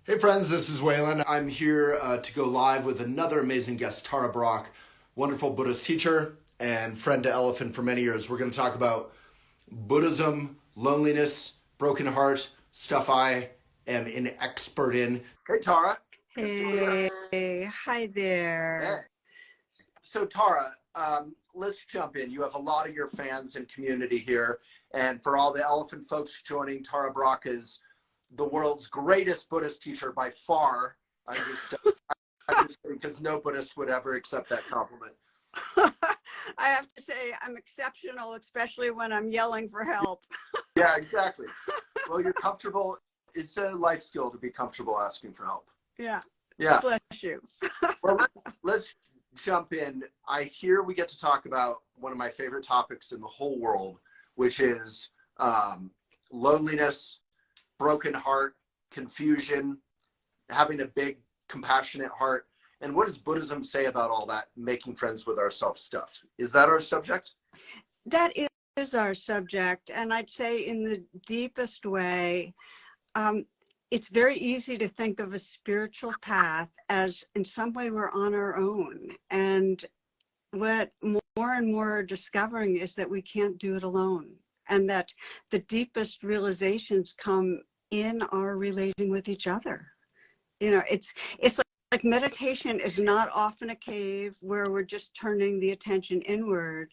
Hey friends, this is Waylon. I'm here to go live with another amazing guest, Tara Brach, wonderful Buddhist teacher and friend to Elephant for many years. We're going to talk about Buddhism, loneliness, broken heart, stuff I am an expert in. Hey Tara. Hey, hi Hey. there. So Tara, let's jump in. You have a lot of your fans and community here. And for all the Elephant folks joining, Tara Brach is the world's greatest Buddhist teacher by far. I'm just because no Buddhist would ever accept that compliment. I have to say I'm exceptional, especially when I'm yelling for help. Yeah, exactly. Well, you're comfortable. It's a life skill to be comfortable asking for help. Yeah. Yeah. Bless you. Well, let's jump in. I hear we get to talk about one of my favorite topics in the whole world, which is loneliness, broken heart, confusion, having a big compassionate heart. And what does Buddhism say about all that making friends with ourselves stuff? Is that our subject? That is our subject. And I'd say in the deepest way, it's very easy to think of a spiritual path as in some way we're on our own. And what more and more are discovering is that we can't do it alone. And that the deepest realizations come in our relating with each other. You know, it's like meditation is not often a cave where we're just turning the attention inward.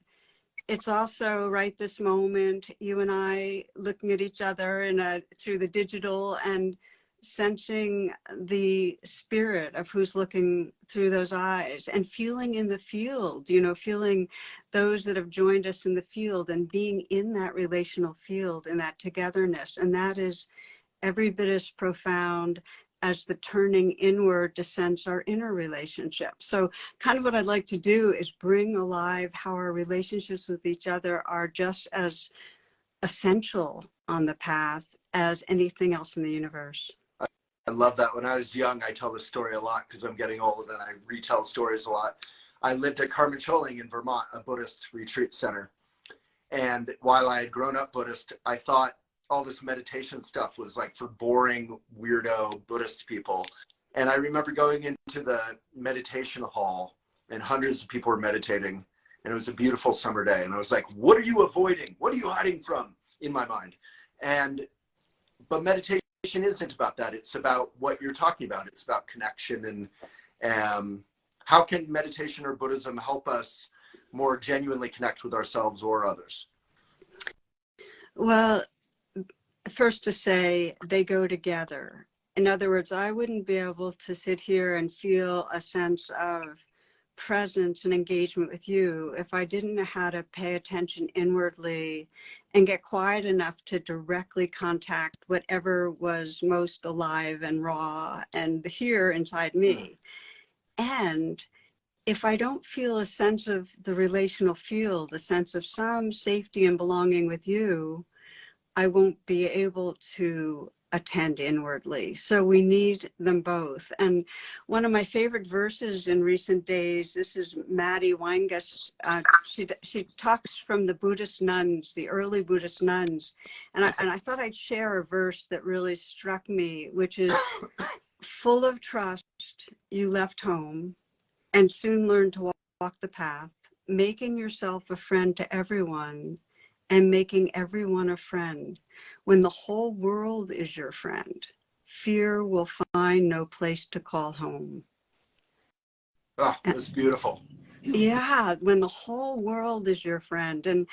It's also right this moment, you and I looking at each other through the digital and sensing the spirit of who's looking through those eyes and feeling in the field, feeling those that have joined us in the field and being in that relational field and that togetherness. And that is every bit as profound as the turning inward to sense our inner relationship. So kind of what I'd like to do is bring alive how our relationships with each other are just as essential on the path as anything else in the universe. I love that. When I was young, I tell this story a lot because I'm getting old and I retell stories a lot. I lived at Carmichaeling in Vermont, a Buddhist retreat center. And while I had grown up Buddhist, I thought all this meditation stuff was like for boring, weirdo Buddhist people. And I remember going into the meditation hall and hundreds of people were meditating. And it was a beautiful summer day. And I was like, what are you avoiding? What are you hiding from in my mind? But meditation isn't about that. It's about what you're talking about. It's about connection. And how can meditation or Buddhism help us more genuinely connect with ourselves or others? Well, first to say they go together. In other words, I wouldn't be able to sit here and feel a sense of presence and engagement with you if I didn't know how to pay attention inwardly and get quiet enough to directly contact whatever was most alive and raw and here inside me. And if I don't feel a sense of the relational field, a sense of some safety and belonging with you, I won't be able to attend inwardly. So we need them both. And one of my favorite verses in recent days, this is Maddie Weingus. She talks from the Buddhist nuns, the early Buddhist nuns. And I thought I'd share a verse that really struck me, which is, full of trust, you left home and soon learned to walk the path, making yourself a friend to everyone and making everyone a friend. When the whole world is your friend, fear will find no place to call home. Oh, that's beautiful. Yeah, when the whole world is your friend. And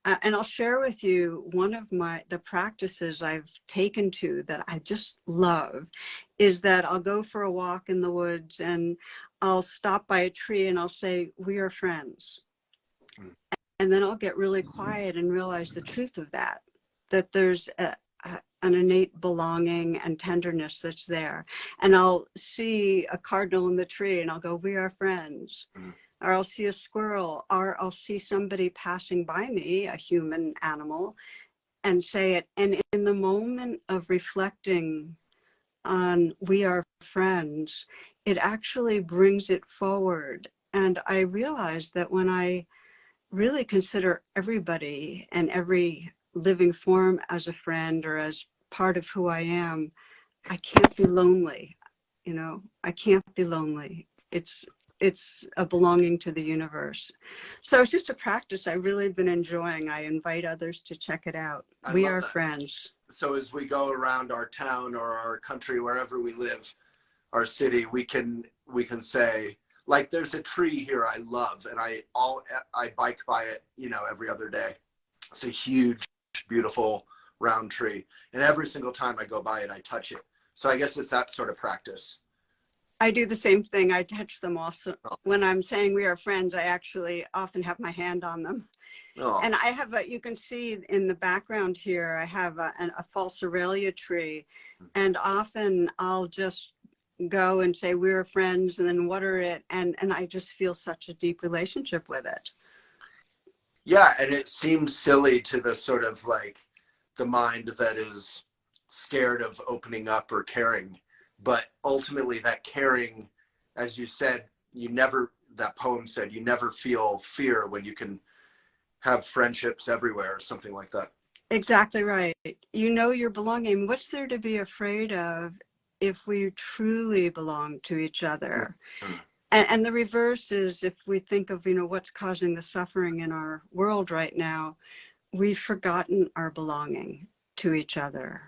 I'll share with you one of the practices I've taken to that I just love is that I'll go for a walk in the woods and I'll stop by a tree and I'll say, we are friends. And then I'll get really quiet and realize the truth of that there's an innate belonging and tenderness that's there. And I'll see a cardinal in the tree and I'll go, we are friends. Or I'll see a squirrel, or I'll see somebody passing by me, a human animal, and say it. And in the moment of reflecting on we are friends, it actually brings it forward. And I realized that when I really consider everybody and every living form as a friend or as part of who I am, I can't be lonely. I can't be lonely. It's a belonging to the universe. So it's just a practice I've really been enjoying. I invite others to check it out. We are friends. So as we go around our town or our country, wherever we live, our city, we can say, like, there's a tree here I love, and I bike by it, every other day. It's a huge, beautiful round tree, and every single time I go by it, I touch it. So I guess it's that sort of practice. I do the same thing. I touch them also. When I'm saying we are friends, I actually often have my hand on them. Oh. And I have you can see in the background here, I have a false Aurelia tree. And often I'll just go and say, we're friends, and then water it. And I just feel such a deep relationship with it. Yeah. And it seems silly to the sort of like the mind that is scared of opening up or caring. But ultimately that caring, as you said, that poem said, you never feel fear when you can have friendships everywhere or something like that. Exactly right. You're belonging. What's there to be afraid of if we truly belong to each other? Mm-hmm. And the reverse is, if we think of, what's causing the suffering in our world right now, we've forgotten our belonging to each other.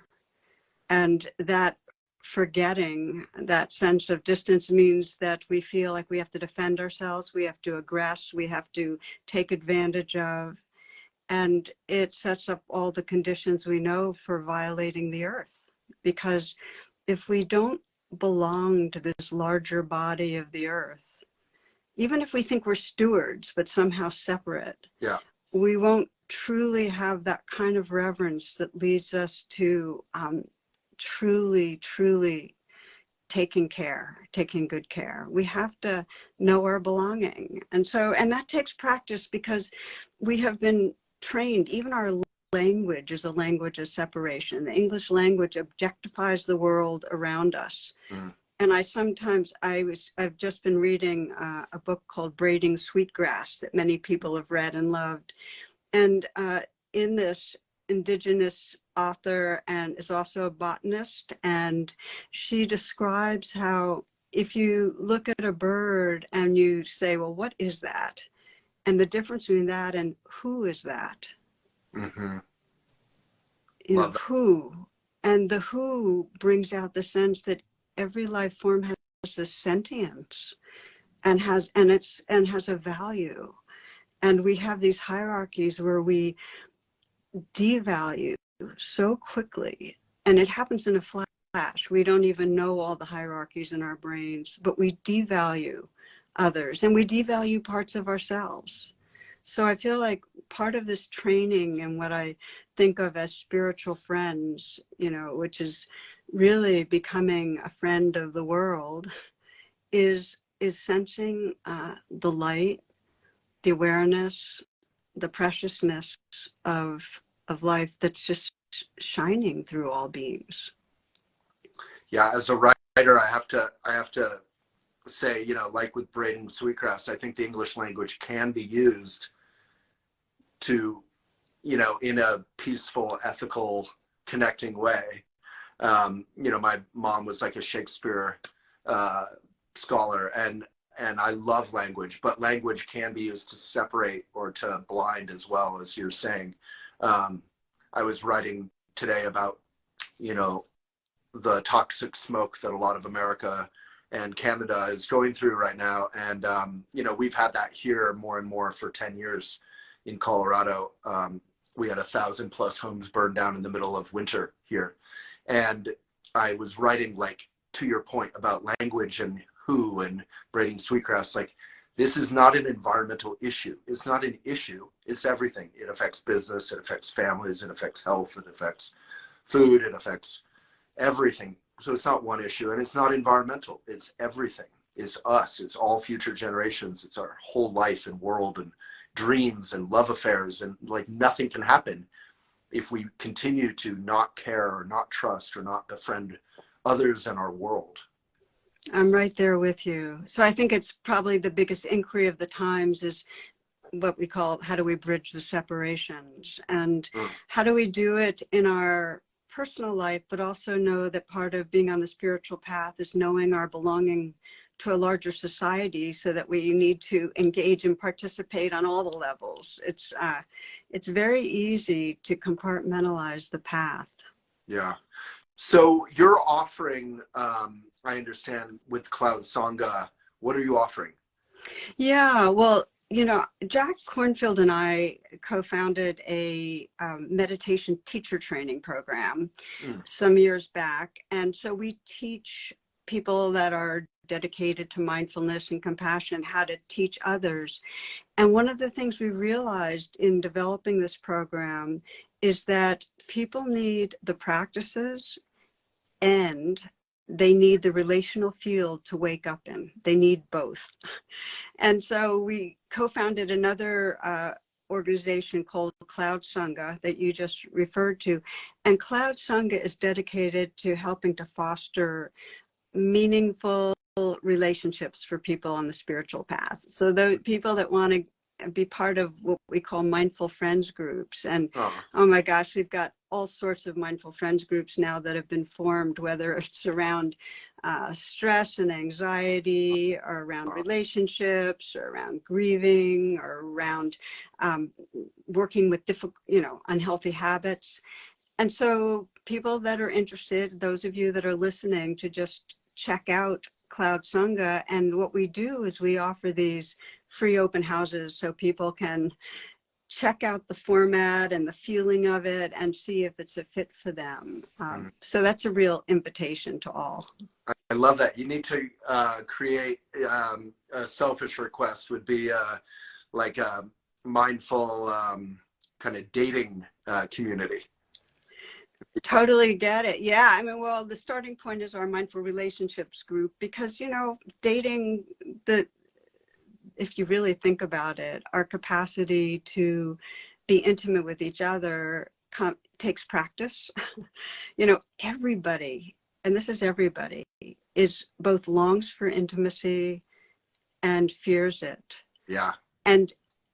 And that forgetting, that sense of distance, means that we feel like we have to defend ourselves, we have to aggress, we have to take advantage of, and it sets up all the conditions we know for violating the earth. Because if we don't belong to this larger body of the earth, even if we think we're stewards but somehow separate, we won't truly have that kind of reverence that leads us to truly taking good care. We have to know our belonging. And that takes practice, because we have been trained. Even our language is a language of separation. The English language objectifies the world around us. Mm. And I've just been reading a book called Braiding Sweetgrass that many people have read and loved. And in this, Indigenous author and is also a botanist, and she describes how if you look at a bird and you say, well, what is that? And the difference between that and who is that? Mm-hmm. Who. And the who brings out the sense that every life form has a sentience and has a value. And we have these hierarchies where we devalue so quickly, and it happens in a flash. We don't even know all the hierarchies in our brains, but we devalue others, and we devalue parts of ourselves. So I feel like part of this training, and what I think of as spiritual friends, which is really becoming a friend of the world, is sensing the light, the awareness, the preciousness of life that's just shining through all beings. Yeah, as a writer, I have to say, like with Braiding Sweetgrass, I think the English language can be used to, in a peaceful, ethical, connecting way. My mom was like a Shakespeare scholar, and I love language, but language can be used to separate or to blind as well, as you're saying. I was writing today about, the toxic smoke that a lot of America and Canada is going through right now. And, we've had that here more and more for 10 years in Colorado. We had 1,000+ homes burned down in the middle of winter here. And I was writing, like, to your point about language and who and Braiding Sweetgrass, like, this is not an environmental issue. It's not an issue. It's everything. It affects business. It affects families. It affects health. It affects food. It affects everything. So it's not one issue, and it's not environmental. It's everything. It's us. It's all future generations. It's our whole life and world and dreams and love affairs. And like, nothing can happen if we continue to not care or not trust or not befriend others in our world. I'm right there with you. So I think it's probably the biggest inquiry of the times is what we call, how do we bridge the separations? And how do we do it in our personal life, but also know that part of being on the spiritual path is knowing our belonging to a larger society, so that we need to engage and participate on all the levels. It's very easy to compartmentalize the path. Yeah. So you're offering, I understand, with Cloud Sangha, what are you offering? Yeah, well, Jack Cornfield and I co-founded a meditation teacher training program some years back. And so we teach people that are dedicated to mindfulness and compassion how to teach others. And one of the things we realized in developing this program is that people need the practices and they need the relational field to wake up in. They need both. And so we co-founded another organization called Cloud Sangha that you just referred to. And Cloud Sangha is dedicated to helping to foster meaningful relationships for people on the spiritual path. So the people that want to be part of what we call mindful friends groups. And oh my gosh, we've got all sorts of mindful friends groups now that have been formed, whether it's around stress and anxiety, or around relationships, or around grieving, or around working with difficult, unhealthy habits. And so people that are interested, those of you that are listening, to just check out Cloud Sangha. And what we do is we offer these free open houses so people can check out the format and the feeling of it and see if it's a fit for them. So that's a real invitation to all. I love that. You need to create a selfish request would be like a mindful kind of dating community. Totally get it. Yeah. I mean, well, the starting point is our mindful relationships group, because, dating, if you really think about it, our capacity to be intimate with each other takes practice. Everybody, and this is everybody, is both longs for intimacy and fears it. Yeah. And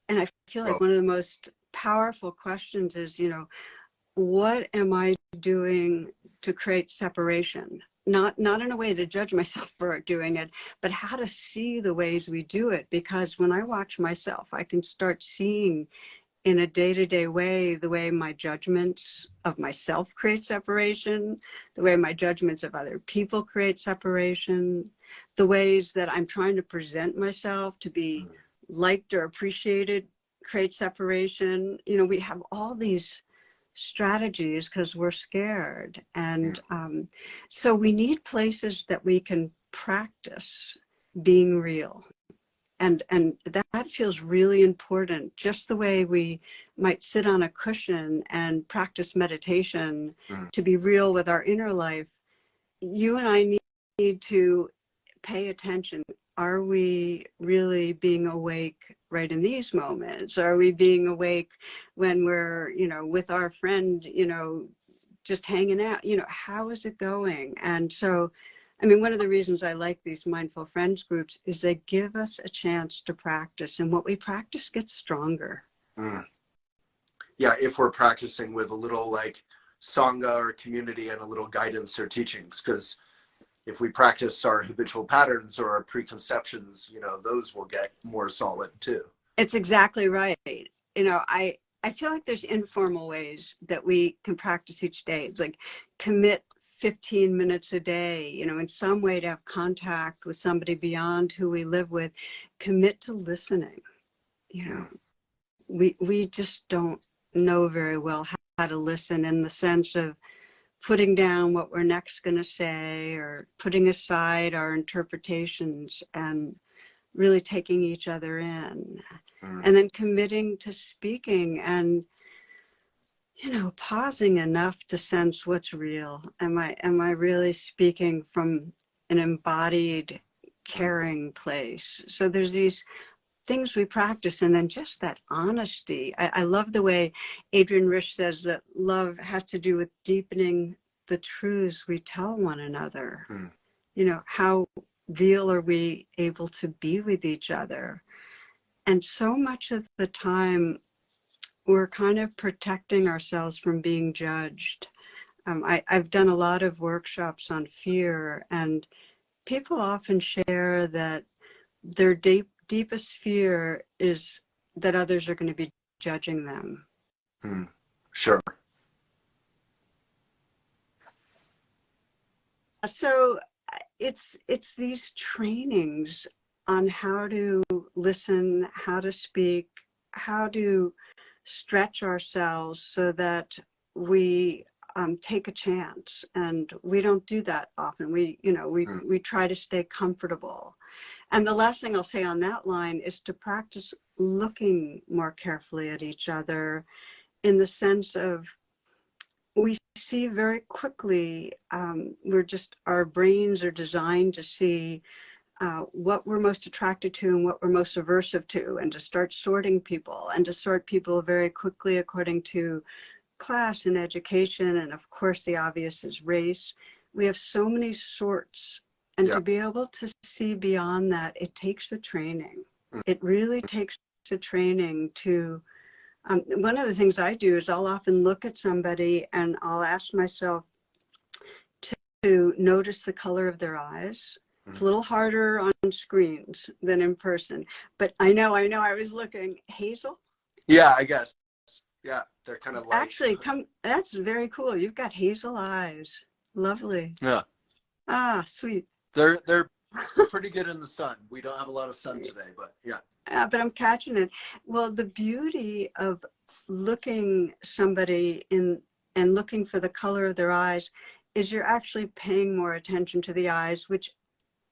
I feel like one of the most powerful questions is, what am I doing to create separation? Not in a way to judge myself for doing it, but how to see the ways we do it. Because when I watch myself, I can start seeing in a day-to-day way the way my judgments of myself create separation, the way my judgments of other people create separation, the ways that I'm trying to present myself to be liked or appreciated create separation. We have all these strategies because we're scared. And so we need places that we can practice being real. And that feels really important, just the way we might sit on a cushion and practice meditation to be real with our inner life. You and I need to pay attention. Are we really being awake right in these moments? Are we being awake when we're, with our friend, just hanging out? How is it going? And so, I mean, one of the reasons I like these mindful friends groups is they give us a chance to practice, and what we practice gets stronger. Yeah, if we're practicing with a little like Sangha or community and a little guidance or teachings, because if we practice our habitual patterns or our preconceptions, those will get more solid too. It's exactly right. I feel like there's informal ways that we can practice each day. It's like commit 15 minutes a day, in some way to have contact with somebody beyond who we live with. Commit to listening. We just don't know very well how to listen, in the sense of putting down what we're next going to say, or putting aside our interpretations and really taking each other in, and then committing to speaking and, pausing enough to sense what's real. Am I really speaking from an embodied, caring place? So there's these things we practice, and then just that honesty. I love the way Adrienne Rich says that love has to do with deepening the truths we tell one another. How real are we able to be with each other? And so much of the time, we're kind of protecting ourselves from being judged. I've done a lot of workshops on fear, and people often share that their deepest fear is that others are going to be judging them. Sure. So it's these trainings on how to listen, how to speak, how to stretch ourselves so that we take a chance, and we don't do that often. We try to stay comfortable. And the last thing I'll say on that line is to practice looking more carefully at each other, in the sense of we see very quickly, our brains are designed to see what we're most attracted to and what we're most aversive to, and to start sorting people, and to sort people very quickly according to class and education, and of course the obvious is race. We have so many sorts, and to be able to see beyond that, it takes the training. It really takes the training to one of the things I do is I'll often look at somebody and I'll ask myself to notice the color of their eyes. It's a little harder on screens than in person, but I know I was looking. Hazel? Yeah, I guess. Yeah, they're kind of light. Actually, that's very cool. You've got hazel eyes. Lovely. Yeah. Ah, sweet. They're pretty good in the sun. We don't have a lot of sun today, but yeah. But I'm catching it. Well, the beauty of looking somebody in and looking for the color of their eyes is you're actually paying more attention to the eyes, which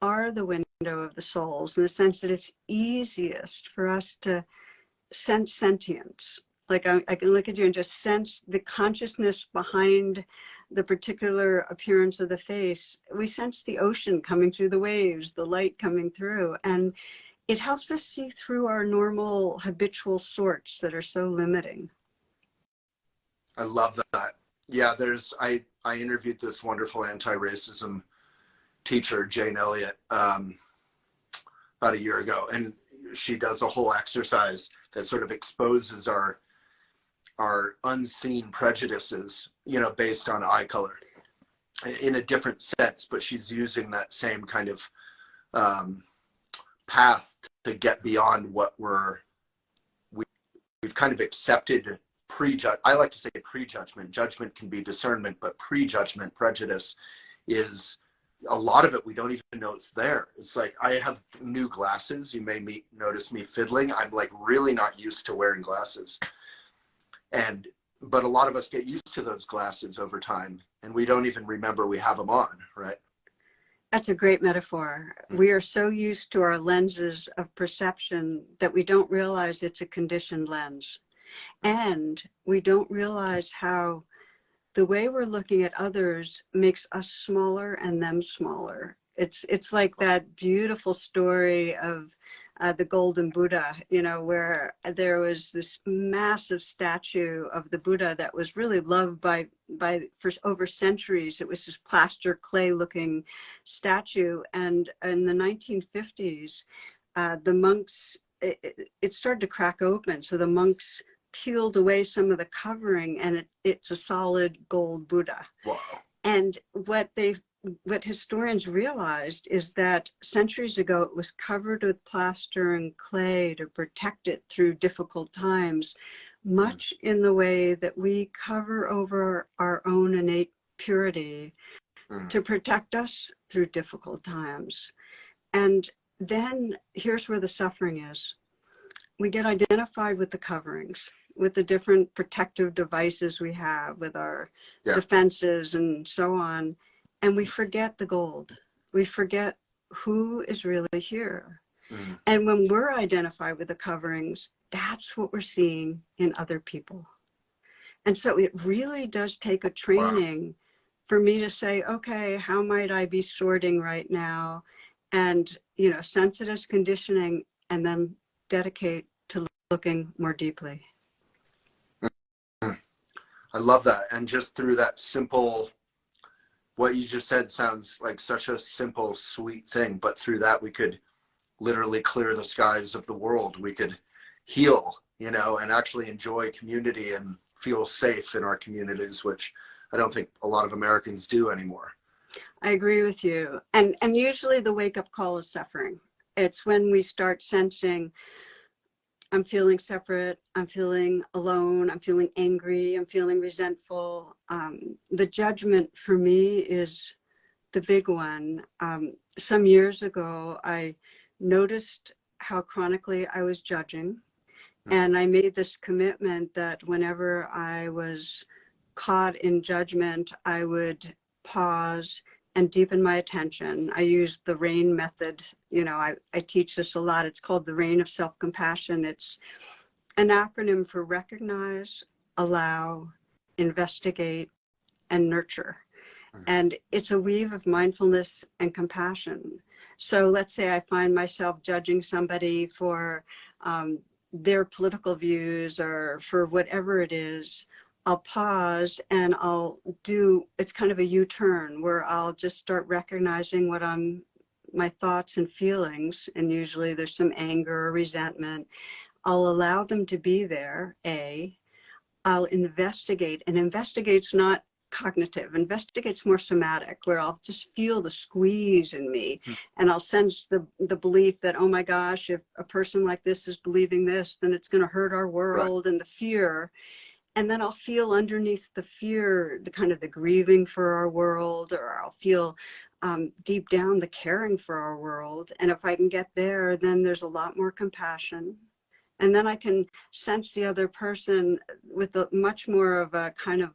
are the window of the souls, in the sense that it's easiest for us to sense sentience. Like I can look at you and just sense the consciousness behind the particular appearance of the face. We sense the ocean coming through the waves, the light coming through, and it helps us see through our normal habitual sorts that are so limiting. I love that. Yeah, I interviewed this wonderful anti-racism teacher, Jane Elliott, about a year ago, and she does a whole exercise that sort of exposes our unseen prejudices, based on eye color in a different sense, but she's using that same kind of path to get beyond what we've kind of accepted. I like to say prejudgment. Judgment can be discernment, but prejudgment, prejudice, is a lot of it we don't even know it's there. It's like, I have new glasses. You may notice me fiddling. I'm like really not used to wearing glasses. But a lot of us get used to those glasses over time, and we don't even remember we have them on, right? That's a great metaphor. We are so used to our lenses of perception that we don't realize it's a conditioned lens. And we don't realize how the way we're looking at others makes us smaller and them smaller. It's like that beautiful story of the Golden Buddha, where there was this massive statue of the Buddha that was really loved by for over centuries. It was this plaster clay looking statue, and in the 1950s, the monks, it started to crack open, so the monks peeled away some of the covering, and it's a solid gold Buddha. Wow. And what historians realized is that centuries ago it was covered with plaster and clay to protect it through difficult times, much in the way that we cover over our own innate purity to protect us through difficult times. And then here's where the suffering is. We get identified with the coverings, with the different protective devices we have, with our defenses and so on. And we forget the gold. We forget who is really here. And when we're identified with the coverings, that's what we're seeing in other people. And so it really does take a training for me to say, okay, how might I be sorting right now? And, sense it as conditioning, and then dedicate to looking more deeply. I love that. And just through that simple, what you just said sounds like such a simple, sweet thing, but through that we could literally clear the skies of the world. We could heal, and actually enjoy community and feel safe in our communities, which I don't think a lot of Americans do anymore. I agree with you. And usually the wake-up call is suffering. It's when we start sensing, I'm feeling separate, I'm feeling alone, I'm feeling angry, I'm feeling resentful. The judgment for me is the big one. Some years ago, I noticed how chronically I was judging. And I made this commitment that whenever I was caught in judgment, I would pause and deepen my attention. I use the RAIN method. I teach this a lot. It's called the RAIN of self-compassion. It's an acronym for recognize, allow, investigate, and nurture. And it's a weave of mindfulness and compassion. So let's say I find myself judging somebody for their political views or for whatever it is. I'll pause and it's kind of a U-turn where I'll just start recognizing my thoughts and feelings. And usually there's some anger or resentment. I'll allow them to be there, I'll investigate, and investigate's not cognitive. Investigate's more somatic, where I'll just feel the squeeze in me, and I'll sense the belief that, oh my gosh, if a person like this is believing this, then it's going to hurt our world, and the fear. And then I'll feel underneath the fear, the kind of the grieving for our world, or I'll feel deep down the caring for our world. And if I can get there, then there's a lot more compassion. And then I can sense the other person with much more of a kind of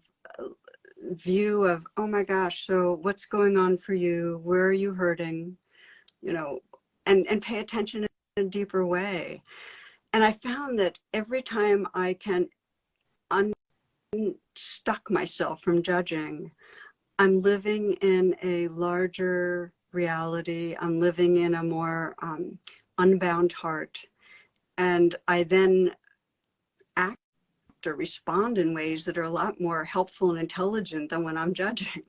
view of, oh my gosh, so what's going on for you? Where are you hurting? And pay attention in a deeper way. And I found that every time I can unstuck myself from judging, I'm living in a larger reality. I'm living in a more unbound heart. And I then act or respond in ways that are a lot more helpful and intelligent than when I'm judging.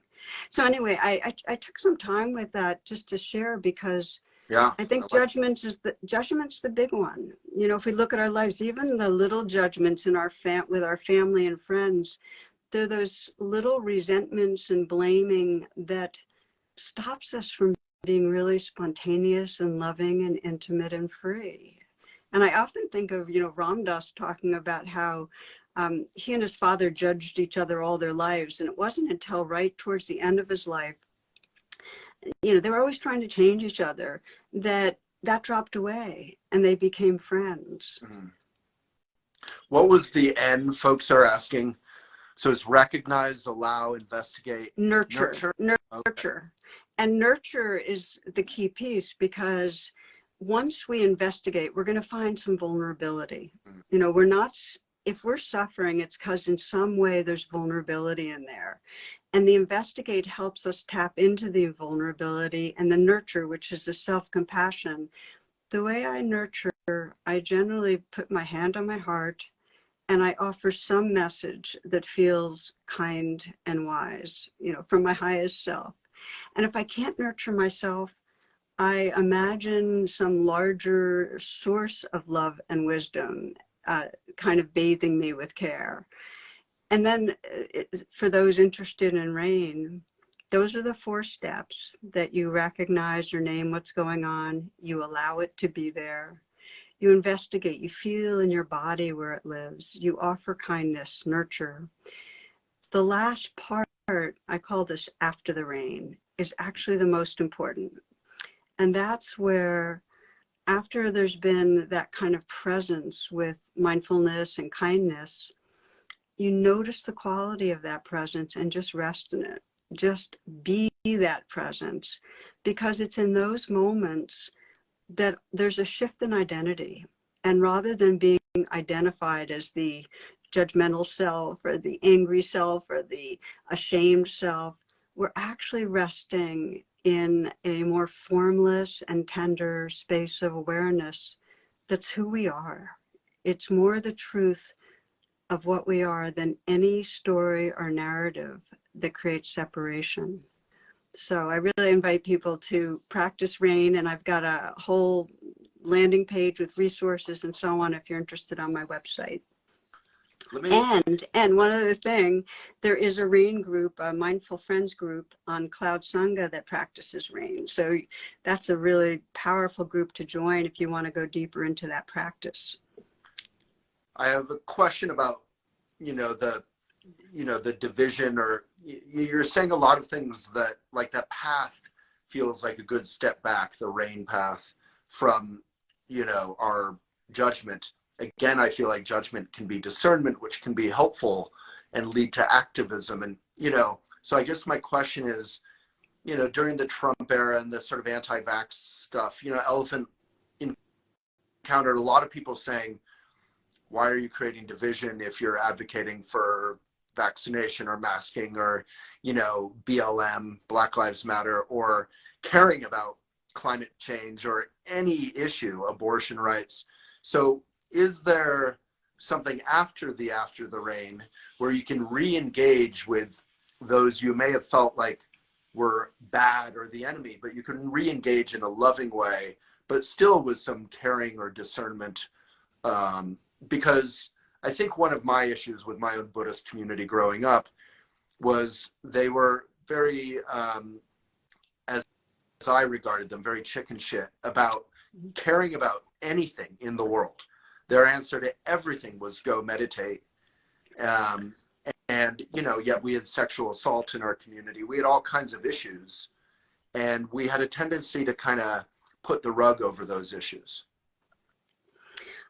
So anyway, I took some time with that just to share, because I think judgment's the big one. If we look at our lives, even the little judgments in with our family and friends, they're those little resentments and blaming that stops us from being really spontaneous and loving and intimate and free. And I often think of, Ram Dass talking about how he and his father judged each other all their lives. And it wasn't until right towards the end of his life, they were always trying to change each other, that dropped away and they became friends. Mm-hmm. What was the N folks are asking? So it's recognize, allow, investigate, nurture. Okay. And nurture is the key piece, because once we investigate, we're going to find some vulnerability. If we're suffering, it's because in some way there's vulnerability in there. And the investigate helps us tap into the vulnerability, and the nurture, which is the self-compassion. The way I nurture, I generally put my hand on my heart and I offer some message that feels kind and wise, from my highest self. And if I can't nurture myself, I imagine some larger source of love and wisdom kind of bathing me with care. And then for those interested in RAIN, those are the 4 steps that you recognize or name what's going on. You allow it to be there. You investigate. You feel in your body where it lives. You offer kindness, nurture. The last part, I call this after the RAIN, is actually the most important. And that's where, after there's been that kind of presence with mindfulness and kindness, you notice the quality of that presence and just rest in it. Just be that presence, because it's in those moments that there's a shift in identity. And rather than being identified as the judgmental self or the angry self or the ashamed self, we're actually resting in a more formless and tender space of awareness that's who we are. It's more the truth of what we are than any story or narrative that creates separation. So I really invite people to practice RAIN, and I've got a whole landing page with resources and so on if you're interested on my website. Let me. And one other thing, there is a rain group, a mindful friends group on Cloud Sangha that practices rain. So that's a really powerful group to join if you want to go deeper into that practice. I have a question about, the division, or you're saying a lot of things that, like, that path feels like a good step back, the rain path from, our judgment. Again, I feel like judgment can be discernment, which can be helpful and lead to activism. And, so I guess my question is, during the Trump era and the sort of anti-vax stuff, Elephant encountered a lot of people saying, why are you creating division if you're advocating for vaccination or masking or, BLM, Black Lives Matter, or caring about climate change or any issue, abortion rights? So is there something after the rain where you can re-engage with those you may have felt like were bad or the enemy, but you can re-engage in a loving way, but still with some caring or discernment? Because I think one of my issues with my own Buddhist community growing up was they were very, as I regarded them, very chicken shit about caring about anything in the world. Their answer to everything was go meditate. And, yet we had sexual assault in our community. We had all kinds of issues. And we had a tendency to kind of put the rug over those issues.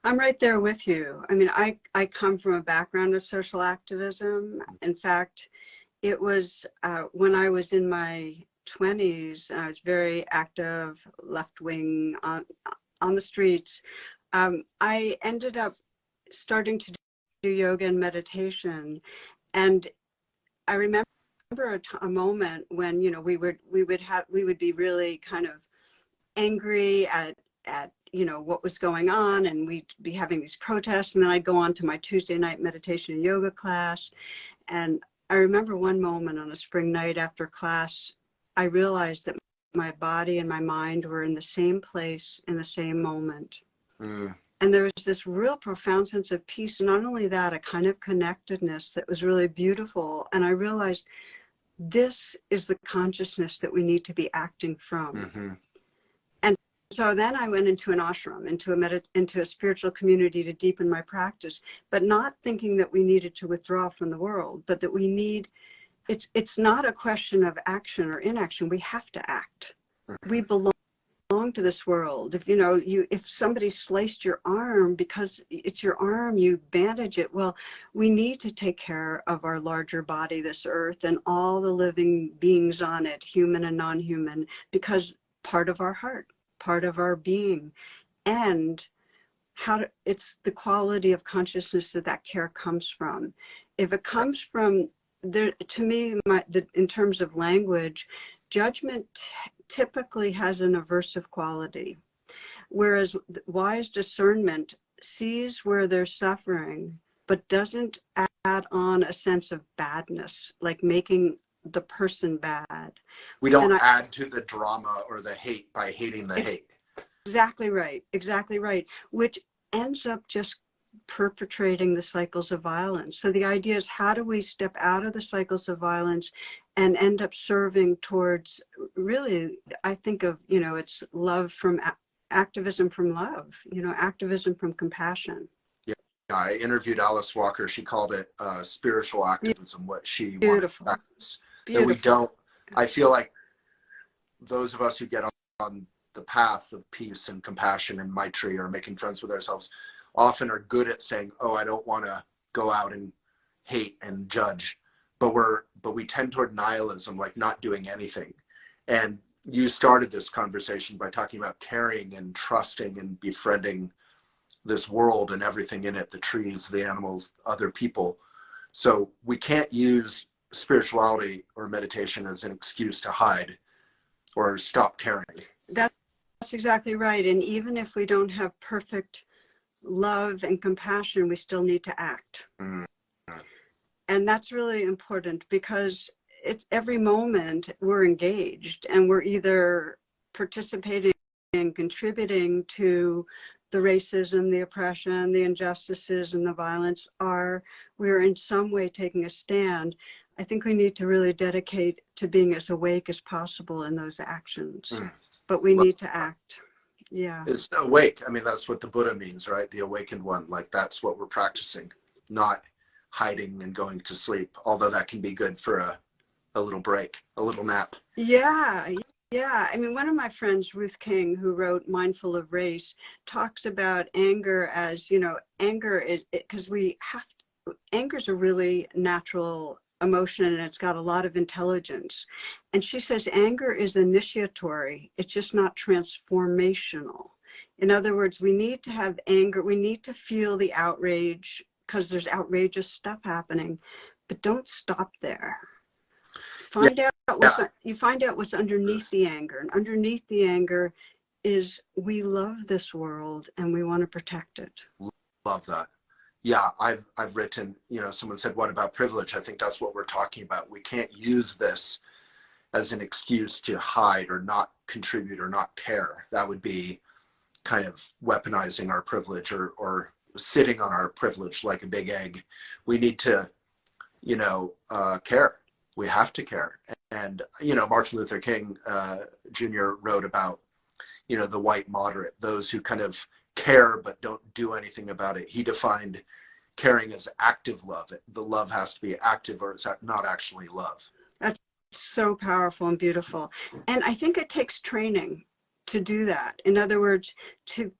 I'm right there with you. I mean, I come from a background of social activism. In fact, it was when I was in my 20s, and I was very active, left-wing, on the streets. I ended up starting to do yoga and meditation. And I remember a moment when, we would be really kind of angry at what was going on, and we'd be having these protests, and then I'd go on to my Tuesday night meditation and yoga class. And I remember one moment on a spring night after class, I realized that my body and my mind were in the same place in the same moment. And there was this real profound sense of peace, and not only that, a kind of connectedness that was really beautiful. And I realized this is the consciousness that we need to be acting from. So then I went into an ashram, into a spiritual community to deepen my practice, but not thinking that we needed to withdraw from the world, but that we need, it's not a question of action or inaction. We have to act. We belong to this world. If somebody sliced your arm because it's your arm, you bandage it. Well, we need to take care of our larger body, this earth, and all the living beings on it, human and non-human, because part of our heart, part of our being, and it's the quality of consciousness that care comes from. If it comes from there, to me, in terms of language, judgment typically has an aversive quality, whereas wise discernment sees where there's suffering, but doesn't add on a sense of badness, like making the person bad. We don't add to the drama or the hate by hating the hate. Exactly right, which ends up just perpetrating the cycles of violence. So the idea is, how do we step out of the cycles of violence and end up serving towards, really, I think of, it's love from activism from love, activism from compassion. Yeah, I interviewed Alice Walker. She called it spiritual activism, what she wanted to practice. That we don't, I feel like those of us who get on the path of peace and compassion and maitri, or making friends with ourselves, often are good at saying, oh, I don't want to go out and hate and judge, but we tend toward nihilism, like not doing anything. And you started this conversation by talking about caring and trusting and befriending this world and everything in it, the trees, the animals, other people. So we can't use spirituality or meditation as an excuse to hide or stop caring. That's exactly right. And even if we don't have perfect love and compassion, we still need to act. And that's really important, because it's every moment we're engaged, and we're either participating and contributing to the racism, the oppression, the injustices, and the violence are, we're in some way taking a stand. I think we need to really dedicate to being as awake as possible in those actions. But we need to act. Yeah. It's awake. I mean, that's what the Buddha means, right? The awakened one. Like, that's what we're practicing, not hiding and going to sleep, although that can be good for a little break, a little nap. Yeah. Yeah. I mean, one of my friends, Ruth King, who wrote Mindful of Race, talks about anger as, anger is, because anger is a really natural emotion, and it's got a lot of intelligence. And she says anger is initiatory. It's just not transformational. In other words, we need to have anger. We need to feel the outrage because there's outrageous stuff happening, but don't stop there. You find out what's underneath the anger, and underneath the anger is we love this world and we want to protect it. Love that. Yeah, I've written, someone said, what about privilege? I think that's what we're talking about. We can't use this as an excuse to hide or not contribute or not care. That would be kind of weaponizing our privilege or sitting on our privilege like a big egg. We need to, care. We have to care. And, Martin Luther King Jr. wrote about, the white moderate, those who kind of care but don't do anything about it. He defined caring as active love. The love has to be active, or it's not actually love. That's so powerful and beautiful. And I think it takes training to do that. In other words, to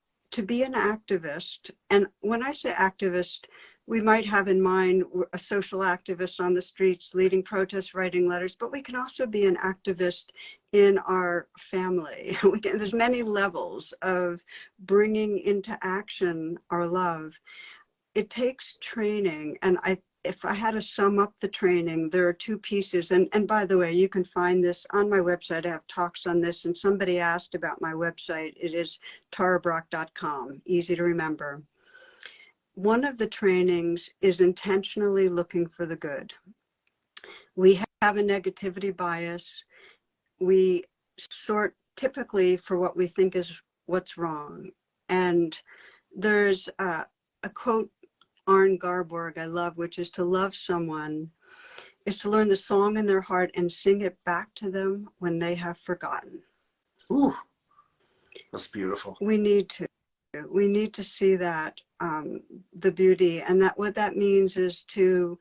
be an activist. And when I say activist, we might have in mind a social activist on the streets leading protests, writing letters, but we can also be an activist in our family. There's many levels of bringing into action our love. It takes training, and if I had to sum up the training, there are two pieces. And by the way, you can find this on my website. I have talks on this, and somebody asked about my website. It is tarabrach.com, easy to remember. One of the trainings is intentionally looking for the good. We have a negativity bias. We sort typically for what we think is what's wrong. And there's a quote Arne Garborg I love, which is to love someone is to learn the song in their heart and sing it back to them when they have forgotten. Ooh, that's beautiful. We need to see that, the beauty, and that what that means is to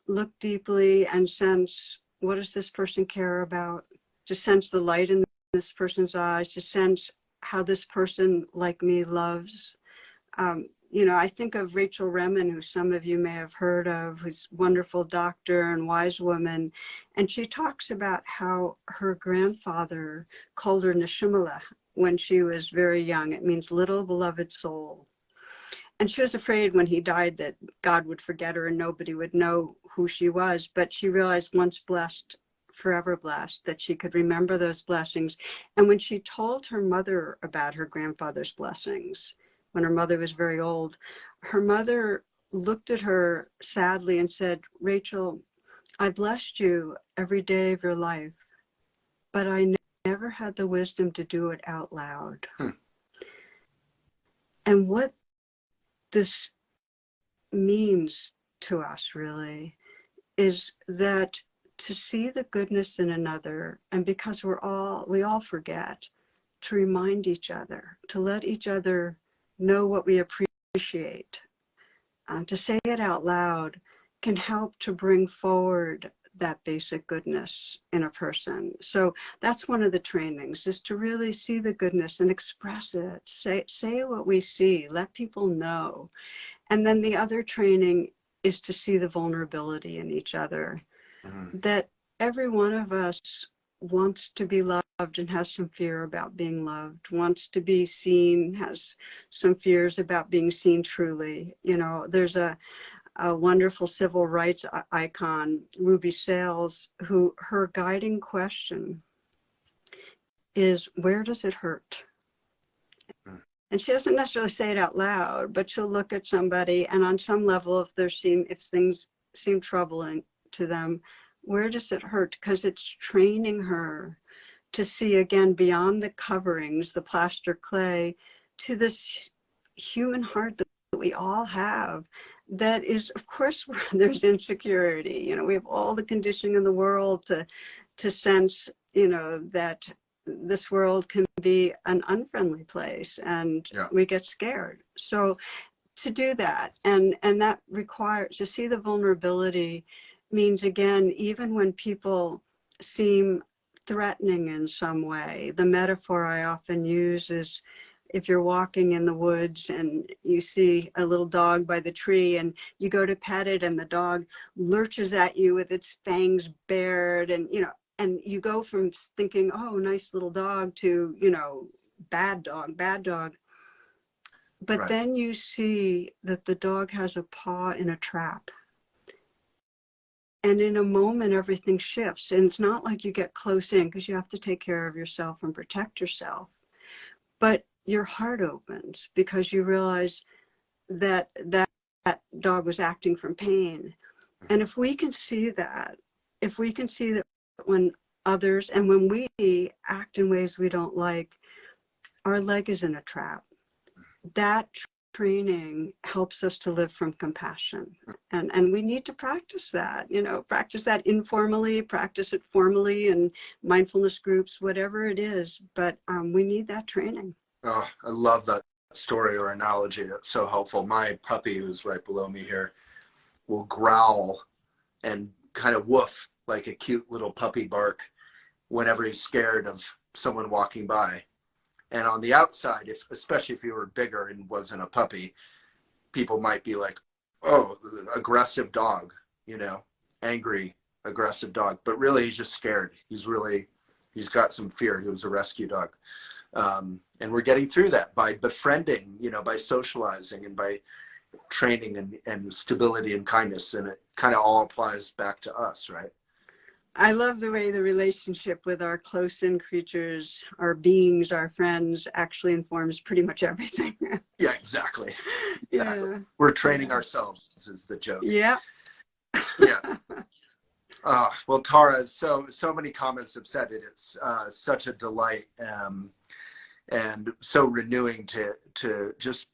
look deeply and sense, what does this person care about? To sense the light in this person's eyes, to sense how this person like me loves. I think of Rachel Remen, who some of you may have heard of, who's a wonderful doctor and wise woman. And she talks about how her grandfather called her Nishimala when she was very young. It means little beloved soul. And she was afraid when he died that God would forget her and nobody would know who she was. But she realized once blessed, forever blessed, that she could remember those blessings. And when she told her mother about her grandfather's blessings, when her mother was very old, her mother looked at her sadly and said, Rachel, I blessed you every day of your life, but I never had the wisdom to do it out loud. And what this means to us really is that to see the goodness in another, and because we all forget, to remind each other, to let each other know what we appreciate, to say it out loud can help to bring forward that basic goodness in a person. So that's one of the trainings, is to really see the goodness and express it. Say what we see, let people know. And then the other training is to see the vulnerability in each other, that every one of us wants to be loved and has some fear about being loved, wants to be seen, has some fears about being seen truly. There's a wonderful civil rights icon, Ruby Sales, who her guiding question is, where does it hurt? And she doesn't necessarily say it out loud, but she'll look at somebody, and on some level, if things seem troubling to them, where does it hurt? Because it's training her to see again beyond the coverings, the plaster clay, to this human heart that we all have, that is, of course, there's insecurity. You know, we have all the conditioning in the world to sense, you know, that this world can be an unfriendly place, and we get scared. So to do that, and that requires, to see the vulnerability means, again, even when people seem threatening in some way, the metaphor I often use is, if you're walking in the woods and you see a little dog by the tree and you go to pet it and the dog lurches at you with its fangs bared, and, you know, and you go from thinking, oh, nice little dog, to, you know, bad dog, bad dog. But then you see that the dog has a paw in a trap. And in a moment, everything shifts. And it's not like you get close in, because you have to take care of yourself and protect yourself. But your heart opens, because you realize that that dog was acting from pain. And if we can see that, if we can see that when others, and when we act in ways we don't like, our leg is in a trap, that training helps us to live from compassion. And we need to practice that, you know, practice that informally, practice it formally in mindfulness groups, whatever it is. But we need that training. Oh, I love that story or analogy. That's so helpful. My puppy, who's right below me here, will growl and kind of woof, like a cute little puppy bark, whenever he's scared of someone walking by. And on the outside, especially if you were bigger and wasn't a puppy, people might be like, oh, aggressive dog, you know, angry, aggressive dog. But really, he's just scared. He's got some fear. He was a rescue dog. And we're getting through that by befriending, you know, by socializing and by training and stability and kindness. And it kind of all applies back to us, right? I love the way the relationship with our close-in creatures, our beings, our friends, actually informs pretty much everything. Yeah, exactly. Yeah. We're training ourselves is the joke. Yeah. Yeah. Well, Tara, so many comments have said it. It's such a delight and so renewing to just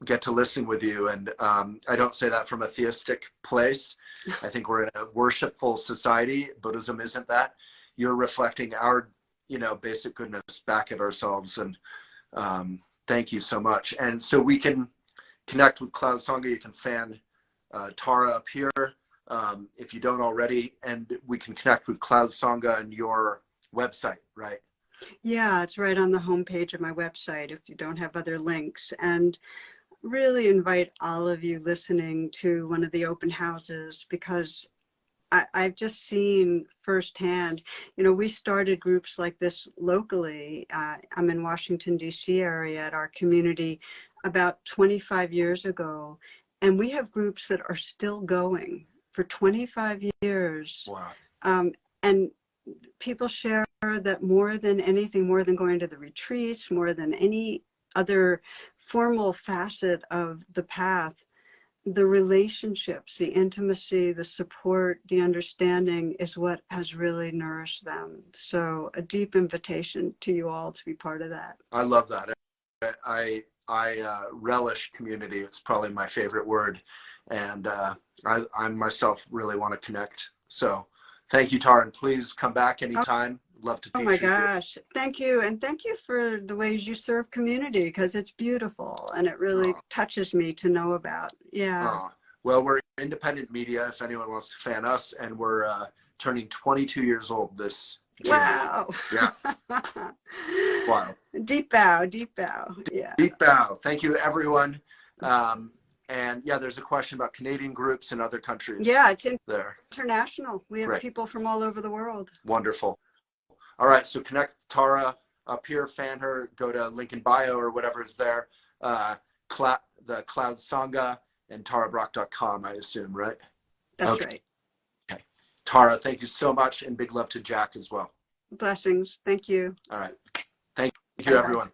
get to listen with you. And I don't say that from a theistic place. I think we're in a worshipful society. Buddhism isn't that. You're reflecting our, you know, basic goodness back at ourselves. And thank you so much. And so we can connect with Cloud Sangha. You can fan Tara up here if you don't already. And we can connect with Cloud Sangha and your website, right? Yeah, it's right on the homepage of my website if you don't have other links. And really invite all of you listening to one of the open houses, because I've just seen firsthand, you know, we started groups like this locally. I'm in Washington, D.C. area at our community about 25 years ago. And we have groups that are still going for 25 years. Wow. And people share that more than anything, more than going to the retreats, more than any other formal facet of the path, the relationships, the intimacy, the support, the understanding is what has really nourished them. So a deep invitation to you all to be part of that. I love that. I relish community. It's probably my favorite word. And I myself really want to connect. So thank you, Tara. And please come back anytime. Love to feature you. Oh my gosh. Thank you. And thank you for the ways you serve community, because it's beautiful and it really touches me to know about. Yeah. Well, we're independent media if anyone wants to fan us, and we're turning 22 years old this June. Wow. Yeah. Wow. Deep bow, deep bow. Yeah. Deep bow. Thank you, everyone. And yeah, there's a question about Canadian groups in other countries. Yeah, it's there. International. We have people from all over the world. Wonderful. All right, so connect with Tara up here, fan her, go to link in bio or whatever is there. The Cloud Sangha and tarabrach.com, I assume, right? That's right. Okay. Tara, thank you so much, and big love to Jack as well. Blessings. Thank you. All right. Thank you, everyone.